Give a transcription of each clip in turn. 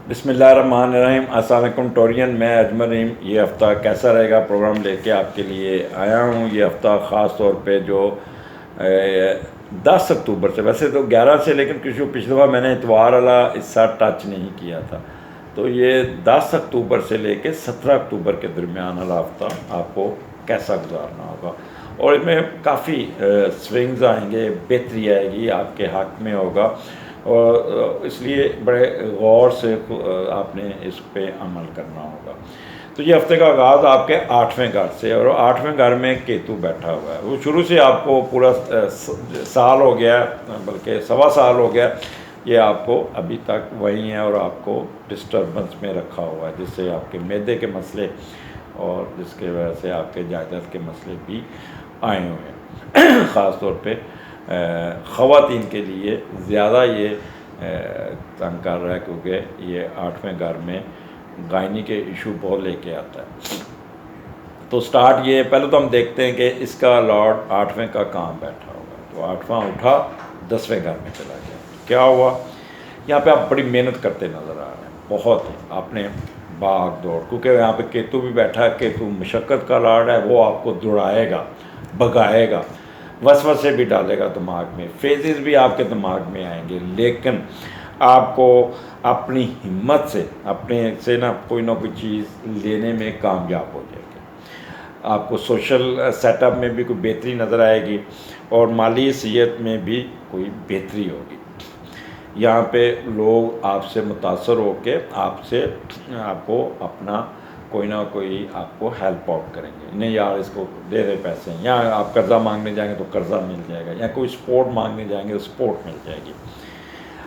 بسم اللہ الرحمن الرحیم۔ السلام علیکم ٹورین، میں اجمل رحیم یہ ہفتہ کیسا رہے گا پروگرام لے کے آپ کے لیے آیا ہوں۔ یہ ہفتہ خاص طور پہ جو 10 اکتوبر سے، ویسے تو 11 سے، لیکن کچھ پچھلی دفعہ میں نے اتوار والا حصہ ٹچ نہیں کیا تھا، تو یہ 10 اکتوبر سے لے کے 17 اکتوبر کے درمیان والا ہفتہ آپ کو کیسا گزارنا ہوگا، اور اس میں کافی سوئنگز آئیں گے، بہتری آئے گی، آپ کے حق میں ہوگا، اور اس لیے بڑے غور سے آپ نے اس پہ عمل کرنا ہوگا۔ تو یہ ہفتے کا آغاز آپ کے 8ویں گھر سے، اور 8ویں گھر میں کیتو بیٹھا ہوا ہے۔ وہ شروع سے آپ کو پورا سال ہو گیا، بلکہ سوا سال ہو گیا، یہ آپ کو ابھی تک وہی ہیں، اور آپ کو ڈسٹربنس میں رکھا ہوا ہے، جس سے آپ کے معدے کے مسئلے اور جس کی وجہ سے آپ کے جائیداد کے مسئلے بھی آئے ہوئے ہیں۔ خاص طور پہ خواتین کے لیے زیادہ یہ تنگ کر رہا ہے، کیونکہ یہ 8ویں گھر میں گائنی کے ایشو بہت لے کے آتا ہے۔ تو سٹارٹ یہ پہلے تو ہم دیکھتے ہیں کہ اس کا لارڈ 8ویں کا کام بیٹھا ہوگا، تو 8واں اٹھا 10ویں گھر میں چلا گیا، کیا ہوا؟ یہاں پہ آپ بڑی محنت کرتے نظر آ رہے ہیں، بہت آپ نے بھاگ دوڑ، کیونکہ یہاں پہ کیتو بھی بیٹھا ہے، کیتو مشقت کا لارڈ ہے، وہ آپ کو دوڑائے گا، بگائے گا، وسوسے بھی ڈالے گا دماغ میں، فیزز بھی آپ کے دماغ میں آئیں گے، لیکن آپ کو اپنی ہمت سے اپنے سے کوئی نہ کوئی چیز لینے میں کامیاب ہو جائے گی۔ آپ کو سوشل سیٹ اپ میں بھی کوئی بہتری نظر آئے گی، اور مالی حیثیت میں بھی کوئی بہتری ہوگی۔ یہاں پہ لوگ آپ سے متاثر ہو کے آپ کو اپنا کوئی نہ کوئی آپ کو ہیلپ آؤٹ کریں گے، نہیں یار اس کو دے دے پیسے، یا آپ قرضہ مانگنے جائیں گے تو قرضہ مل جائے گا، یا کوئی سپورٹ مانگنے جائیں گے تو سپورٹ مل جائے گی۔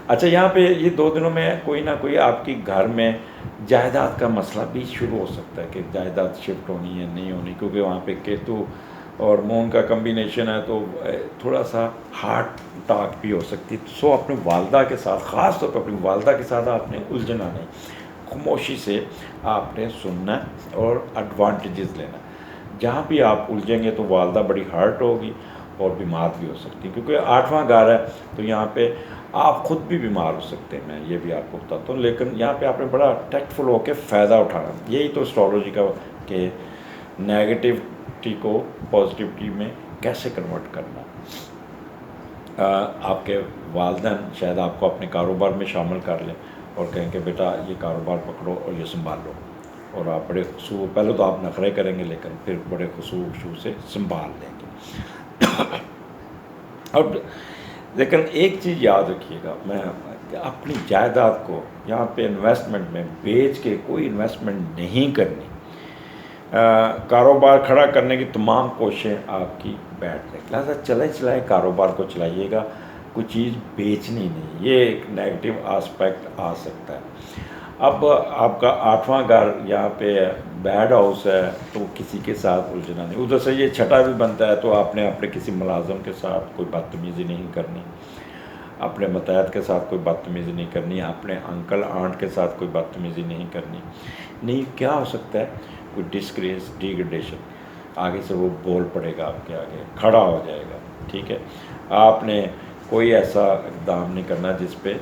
اچھا، یہاں پہ یہ 2 دنوں میں کوئی نہ کوئی آپ کی گھر میں جائیداد کا مسئلہ بھی شروع ہو سکتا ہے، کہ جائیداد شفٹ ہونی ہے نہیں ہونی، کیونکہ وہاں پہ کیتو اور مون کا کمبینیشن ہے، تو تھوڑا سا ہارٹ ٹاک بھی ہو سکتی ہے۔ سو اپنے والدہ کے ساتھ، خاص طور پہ اپنی والدہ کے ساتھ آپ نے الجھنا نہیں، خاموشی سے آپ نے سننا اور ایڈوانٹیجز لینا۔ جہاں بھی آپ الجھیں گے تو والدہ بڑی ہرٹ ہوگی اور بیمار بھی ہو سکتی ہے، کیونکہ 8واں گھر ہے، تو یہاں پہ آپ خود بھی بیمار ہو سکتے ہیں، میں یہ بھی آپ کو بتاتا ہوں، لیکن یہاں پہ آپ نے بڑا ٹیکٹفل ہو کے فائدہ اٹھانا۔ یہی تو اسٹرالوجی کا، کہ نیگیٹیوٹی کو پازیٹیوٹی میں کیسے کنورٹ کرنا۔ آپ کے والدین شاید آپ کو اپنے کاروبار میں شامل کر لیں اور کہیں کہ بیٹا یہ کاروبار پکڑو اور یہ سنبھال لو، اور آپ بڑے پہلے تو آپ نخرے کریں گے، لیکن پھر بڑے خصوص سے سنبھال لیں گے۔ اب لیکن ایک چیز یاد رکھیے گا، میں اپنی جائیداد کو یہاں پہ انویسٹمنٹ میں بیچ کے کوئی انویسٹمنٹ نہیں کرنی۔ کاروبار کھڑا کرنے کی تمام کوششیں آپ کی بیٹھ رہی، لہٰذا چلائیں کاروبار کو چلائیے گا، کوئی چیز بیچنی نہیں، یہ ایک نیگیٹو آسپیکٹ آ سکتا ہے۔ اب آپ کا 8واں گھر یہاں پہ بیڈ ہاؤس ہے، تو کسی کے ساتھ الجھنا نہیں، ادھر سے یہ چھٹا بھی بنتا ہے، تو آپ نے اپنے کسی ملازم کے ساتھ کوئی بدتمیزی نہیں کرنی، اپنے متحد کے ساتھ کوئی بدتمیزی نہیں کرنی، اپنے انکل آنٹ کے ساتھ کوئی بدتمیزی نہیں کرنی۔ نہیں، کیا ہو سکتا ہے؟ کوئی ڈسگریس، ڈیگریڈیشن، آگے سے وہ بول پڑے گا آپ کے آگے، کھڑا ہو جائے گا، ٹھیک ہے؟ آپ نے کوئی ایسا اقدام نہیں کرنا جس پہ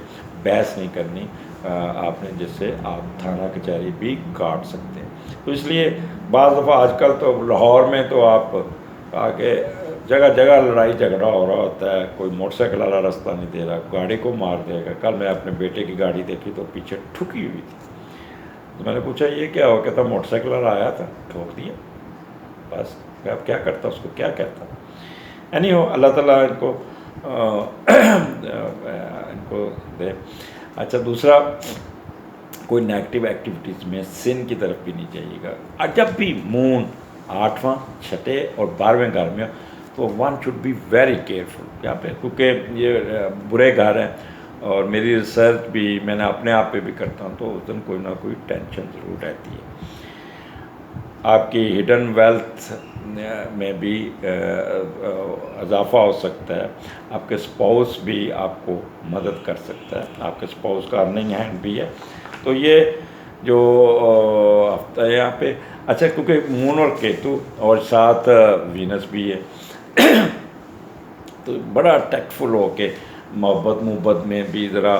بحث نہیں کرنی، آپ نے جس سے آپ تھانہ کچہری بھی کاٹ سکتے ہیں۔ تو اس لیے بعض دفعہ آج کل تو لاہور میں تو آپ آگے جگہ جگہ لڑائی جھگڑا ہو رہا ہوتا ہے، کوئی موٹر سائیکل والا راستہ نہیں دے رہا، گاڑی کو مار دے گا۔ کل میں اپنے بیٹے کی گاڑی دیکھی تو پیچھے ٹھکی ہوئی تھی، تو میں نے پوچھا یہ کیا ہو؟ کہتا موٹر سائیکل والا آیا تھا، ٹھوک دیا، بس۔ اب کیا کرتا، اس کو کیا کہتا؟ اینی ہو، اللہ تعالیٰ ان کو دے۔ اچھا، دوسرا، کوئی نیگیٹو ایکٹیویٹیز میں سن کی طرف بھی نہیں جائیے گا۔ جب بھی مون 8واں، 6 اور 12ویں گھر میں، تو one should be very careful یہاں پہ، کیونکہ یہ برے گھر ہیں، اور میری ریسرچ بھی میں نے اپنے آپ پہ بھی کرتا ہوں، تو اس دن کوئی نہ کوئی ٹینشن ضرور رہتی ہے۔ آپ کی ہڈن ویلتھ میں بھی اضافہ ہو سکتا ہے، آپ کے سپاؤس بھی آپ کو مدد کر سکتا ہے، آپ کے سپاؤس کا ارننگ ہینڈ بھی ہے۔ تو یہ جو ہفتہ ہے یہاں پہ، اچھا، کیونکہ مون اور کیتو اور ساتھ وینس بھی ہے، تو بڑا ٹیکٹفل ہو کے محبت میں بھی ذرا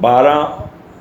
12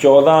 14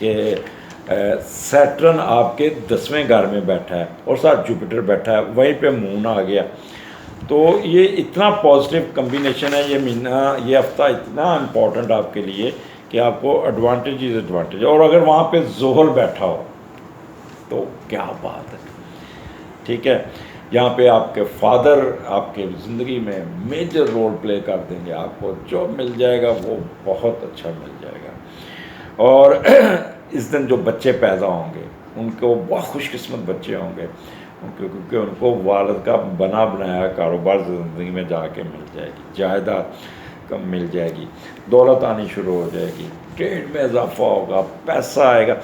کہ سیٹرن آپ کے 10ویں گھر میں بیٹھا ہے اور ساتھ جوپیٹر بیٹھا ہے، وہیں پہ مون آ گیا. تو یہ اتنا پازیٹیو کمبینیشن ہے، یہ مہینہ یہ ہفتہ اتنا امپورٹنٹ آپ کے لیے کہ آپ کو ایڈوانٹیج. اور اگر وہاں پہ زحل بیٹھا ہو تو کیا بات ہے. ٹھیک ہے، یہاں پہ آپ کے فادر آپ کے زندگی میں میجر رول پلے کر دیں گے. آپ کو جو مل جائے گا وہ بہت اچھا مل جائے گا. اور اس دن جو بچے پیدا ہوں گے ان کو بہت خوش قسمت بچے ہوں گے، کیونکہ ان کو والد کا بنا بنایا کاروبار زندگی میں جا کے مل جائے گی، جائیداد کم مل جائے گی، دولت آنی شروع ہو جائے گی، ٹریڈ میں اضافہ ہوگا، پیسہ آئے گا.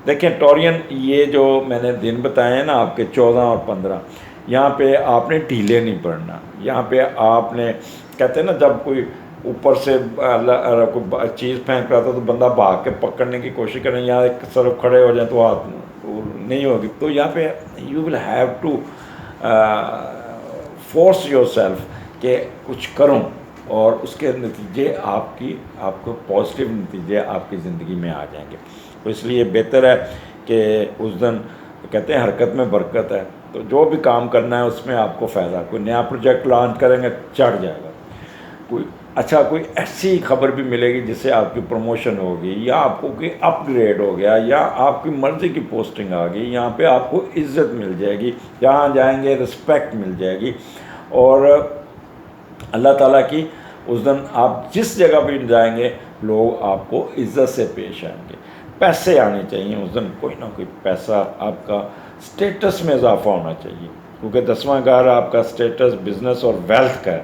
دیکھیں ٹورین، یہ جو میں نے دن بتائے ہیں نا آپ کے 14 اور 15، یہاں پہ آپ نے ڈھیلے نہیں پڑنا. یہاں پہ آپ نے کہتے ہیں نا جب کوئی اوپر سے کوئی چیز پھینک رہا تھا تو بندہ بھاگ کے پکڑنے کی کوشش کریں، یہاں ایک طرف کھڑے ہو جائیں تو ہاتھ نہیں ہوگی. تو یہاں پہ you will have to force yourself کہ کچھ کروں، اور اس کے نتیجے آپ کو پازیٹیو نتیجے آپ کی زندگی میں آ جائیں گے. تو اس لیے بہتر ہے کہ اس دن کہتے ہیں حرکت میں برکت ہے، تو جو بھی کام کرنا ہے اس میں آپ کو فائدہ. کوئی نیا پروجیکٹ لانچ کریں گے چڑھ جائے گا. کوئی ایسی خبر بھی ملے گی جس سے آپ کی پروموشن ہوگی، یا آپ کو کوئی اپ گریڈ ہو گیا، یا آپ کی مرضی کی پوسٹنگ آ گئی. یہاں پہ آپ کو عزت مل جائے گی، جہاں جائیں گے رسپیکٹ مل جائے گی. اور اللہ تعالیٰ کی اس دن آپ جس جگہ بھی جائیں گے لوگ آپ کو عزت سے پیش آئیں گے. پیسے آنے چاہیے اس دن، کوئی نہ کوئی پیسہ، آپ کا سٹیٹس میں اضافہ ہونا چاہیے، کیونکہ 10واں گھر آپ کا سٹیٹس، بزنس اور ویلتھ کا ہے.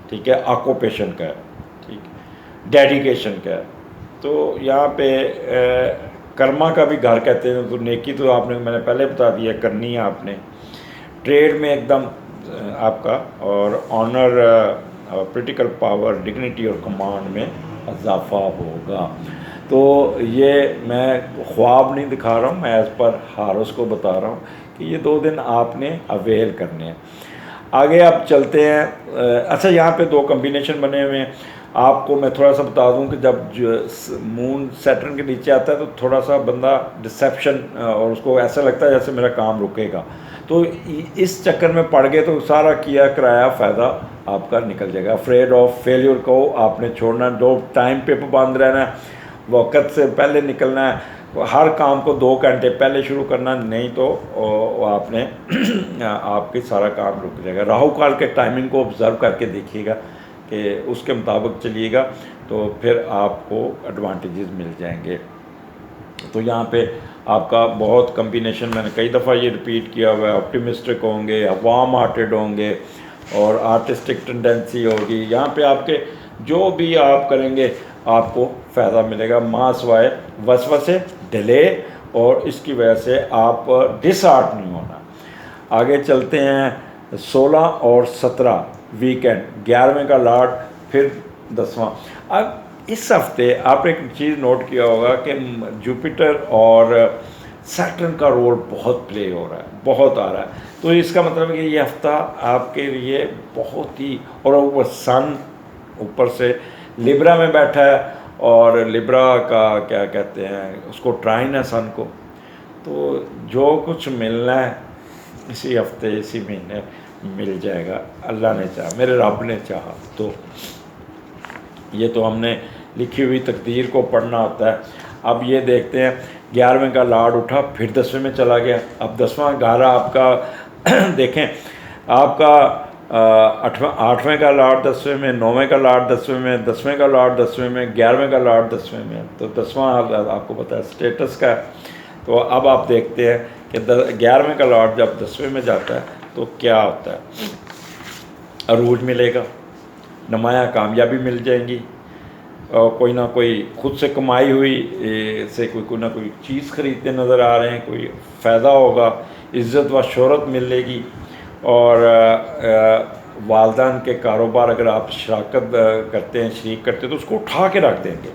ٹھیک ہے، آکوپیشن کا ہے، ٹھیک ہے، ڈیڈیکیشن کا ہے. تو یہاں پہ کرما کا بھی گھر کہتے ہیں. تو نیکی تو آپ نے میں نے پہلے بتا دیا کرنی ہے آپ نے. ٹریڈ میں ایک دم آپ کا، اور آنر، پولیٹیکل پاور، ڈگنیٹی اور کمانڈ میں اضافہ ہوگا. تو یہ میں خواب نہیں دکھا رہا ہوں، میں ایز پر ہارس کو بتا رہا ہوں کہ یہ 2 دن آپ نے اویل کرنے ہیں. آگے آپ چلتے ہیں. اچھا، یہاں پہ 2 کمبینیشن بنے ہوئے ہیں. آپ کو میں تھوڑا سا بتا دوں کہ جب مون سیٹرن کے نیچے آتا ہے تو تھوڑا سا بندہ ڈسیپشن، اور اس کو ایسا لگتا ہے جیسے میرا کام رکے گا. تو اس چکر میں پڑ گئے تو سارا کیا کرایا فائدہ آپ کا نکل جائے گا. افریڈ آف فیلیور کو آپ نے چھوڑنا، جو ٹائم پہ پابند رہنا ہے، وقت سے پہلے نکلنا ہے. ہر کام کو 2 گھنٹے پہلے شروع کرنا، نہیں تو آپ نے آپ کی سارا کام رک جائے گا. راہو کال کے ٹائمنگ کو آبزرو کر کے دیکھیے گا کہ اس کے مطابق چلیے گا تو پھر آپ کو ایڈوانٹیجز مل جائیں گے. تو یہاں پہ آپ کا بہت کمبینیشن، میں نے کئی دفعہ یہ ریپیٹ کیا ہوا ہے. آپٹیمسٹک ہوں گے، وارم ہارٹیڈ ہوں گے، اور آرٹسٹک ٹینڈنسی ہوگی. یہاں پہ آپ کے جو بھی آپ کریں گے آپ کو فائدہ ملے گا، ماں سوائے وسوسے، ڈیلے، اور اس کی وجہ سے آپ ڈس آرٹ نہیں ہونا. آگے چلتے ہیں. 16 اور 17 ویکینڈ، 11ویں کا لاٹ، پھر 10واں. اب اس ہفتے آپ ایک چیز نوٹ کیا ہوگا کہ جوپیٹر اور سیٹرن کا رول بہت پلے ہو رہا ہے، بہت آ رہا ہے. تو اس کا مطلب ہے کہ یہ ہفتہ آپ کے لیے بہت ہی، اور وہ سن اوپر سے لیبرا میں بیٹھا ہے، اور لیبرا کا کیا کہتے ہیں اس کو، ٹرائن ہے سن کو. تو جو کچھ ملنا ہے اسی ہفتے اسی مہینے مل جائے گا، اللہ نے چاہا، میرے رب نے چاہا. تو یہ تو ہم نے لکھی ہوئی تقدیر کو پڑھنا ہوتا ہے. اب یہ دیکھتے ہیں 11ویں کا لاڈ اٹھا، پھر 10ویں میں چلا گیا. اب 10واں گھر آپ کا دیکھیں، آپ کا 8ویں کا لاڈ 10ویں میں، 9ویں کا لاڈ 10ویں میں، 10ویں کا لاڈ 10ویں میں، 11ویں کا لاڈ 10ویں میں. تو 10واں آپ کو پتہ ہے سٹیٹس کا ہے. تو اب آپ دیکھتے ہیں کہ 11ویں کا لاڈ جب 10ویں میں جاتا ہے تو کیا ہوتا ہے. عروج ملے گا، نمایاں کامیابی مل جائیں گی، اور کوئی نہ کوئی خود سے کمائی ہوئی سے کوئی نہ کوئی چیز خریدتے نظر آ رہے ہیں، کوئی فائدہ ہوگا، عزت و شہرت ملے گی. اور والدین کے کاروبار اگر آپ شراکت کرتے ہیں، شریک کرتے ہیں، تو اس کو اٹھا کے رکھ دیں گے.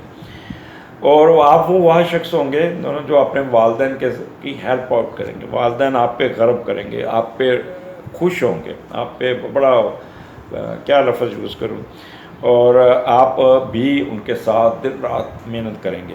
اور آپ وہ شخص ہوں گے جو اپنے والدین کی ہیلپ آؤٹ کریں گے. والدین آپ پہ غرب کریں گے، آپ پہ خوش ہوں گے، آپ پہ بڑا کیا لفظ یوز کروں، اور آپ بھی ان کے ساتھ دن رات محنت کریں گے.